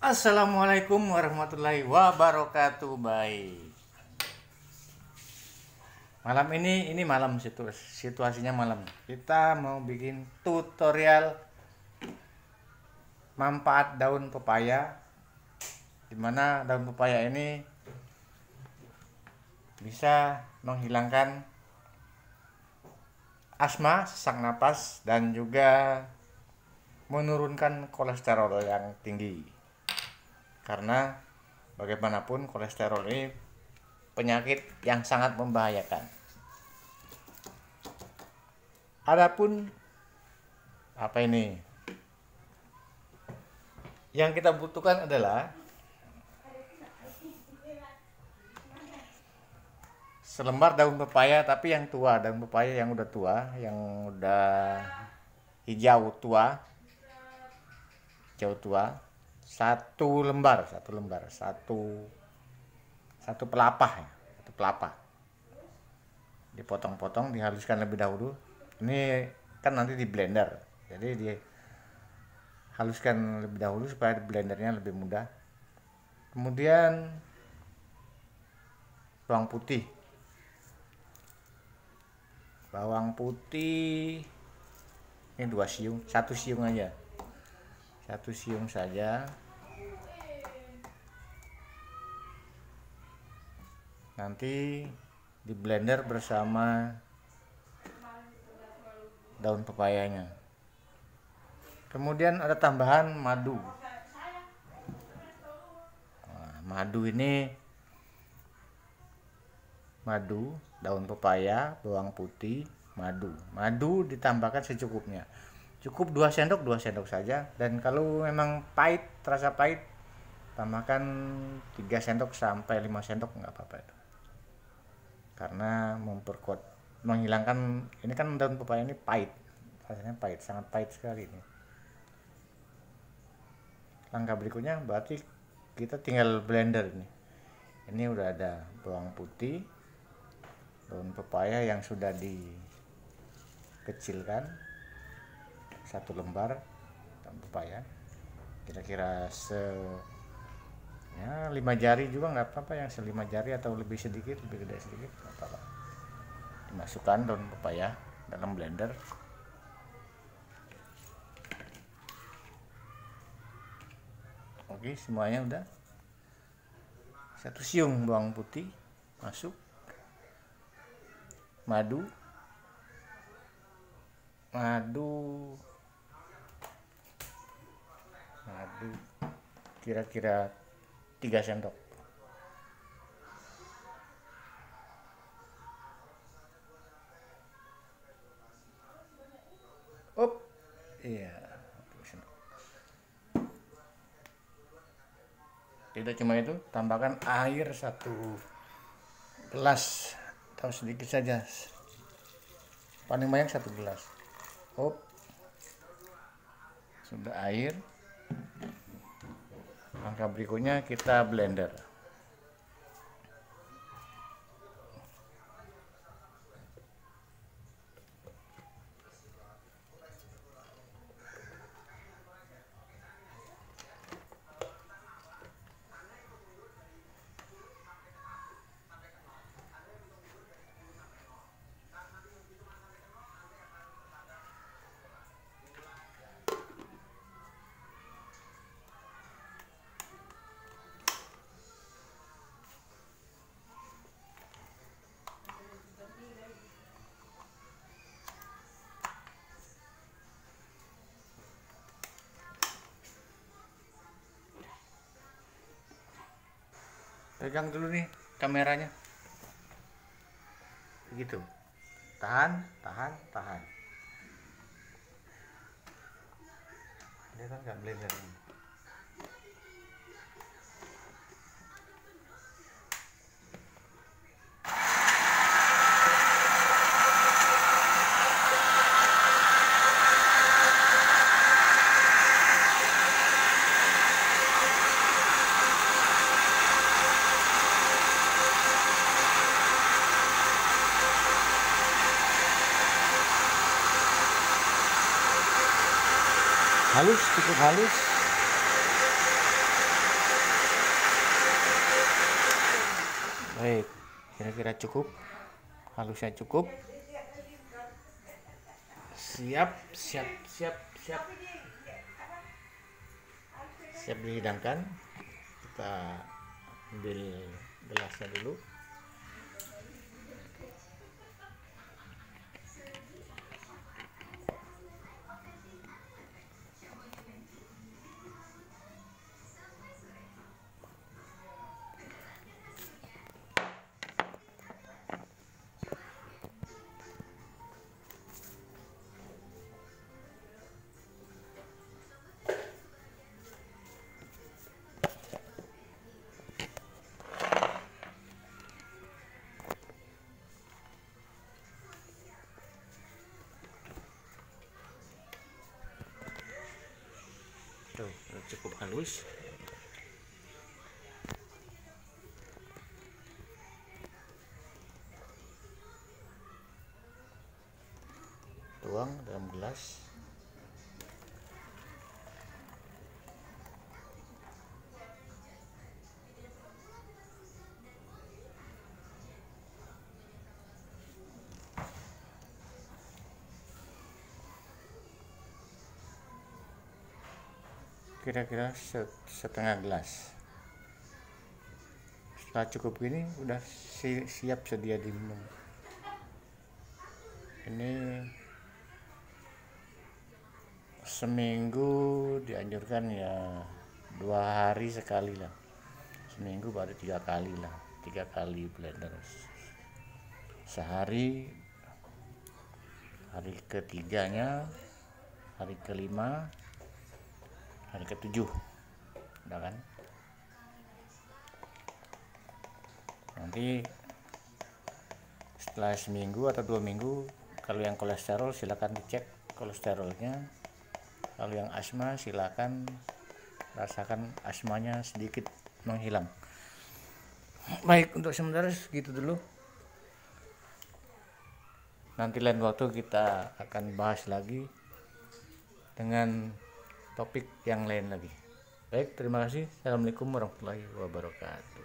Assalamualaikum warahmatullahi wabarakatuh. Baik. Malam ini malam situasinya malam. Kita mau bikin tutorial manfaat daun pepaya. Dimana daun pepaya ini bisa menghilangkan asma, sesak napas, dan juga menurunkan kolesterol yang tinggi. Karena bagaimanapun kolesterol ini penyakit yang sangat membahayakan. Adapun apa ini? Yang kita butuhkan adalah selembar daun pepaya, tapi yang tua, daun pepaya yang udah tua, yang udah hijau tua. Satu lembar, satu pelapah ya, satu pelapah. Dipotong-potong, dihaluskan lebih dahulu. Ini kan nanti di blender, jadi dihaluskan lebih dahulu supaya blendernya lebih mudah. Kemudian bawang putih ini 2 siung, 1 siung aja, 1 siung saja. Nanti di blender bersama daun pepayanya. Kemudian ada tambahan madu. Nah, madu, daun pepaya, bawang putih, madu ditambahkan secukupnya. Cukup 2 sendok saja. Dan kalau memang pahit, terasa pahit, tambahkan 3 sendok sampai 5 sendok, nggak apa-apa itu. Karena memperkuat, menghilangkan, ini kan daun pepaya ini pahit, rasanya pahit, sangat pahit sekali ini. Langkah berikutnya berarti kita tinggal blender ini. Ini udah ada bawang putih, daun pepaya yang sudah dikecilkan, 1 lembar daun pepaya, kira-kira 5 jari juga nggak apa-apa, yang 5 jari atau lebih sedikit, lebih gede sedikit nggak apa-apa. Dimasukkan daun pepaya dalam blender. Oke, semuanya udah. 1 siung bawang putih masuk, madu kira-kira 3 sendok. Iya. Tidak cuma itu, tambahkan air 1 gelas atau sedikit saja, paling banyak 1 gelas. Sudah air. Langkah berikutnya kita blender. Pegang dulu nih kameranya, begitu. Tahan. Ini kan nggak blender ini. halus, cukup halus. Baik, kira-kira cukup, halusnya cukup. Siap dihidangkan. Kita ambil gelasnya dulu. Tuh, cukup halus. Tuang dalam gelas. Kira-kira setengah gelas. Setelah cukup gini udah siap sedia diminum. Ini seminggu dianjurkan ya 2 hari sekali lah. Seminggu baru 3 kali lah, 3 kali blender. Sehari, hari ketiganya, hari kelima, hari ke-7, udah kan? Nanti setelah seminggu atau 2 minggu, kalau yang kolesterol silakan dicek kolesterolnya. Kalau yang asma silakan rasakan asmanya sedikit menghilang. Baik, untuk sementara segitu dulu. Nanti lain waktu kita akan bahas lagi dengan topik yang lain lagi. Baik, terima kasih. Assalamualaikum warahmatullahi wabarakatuh.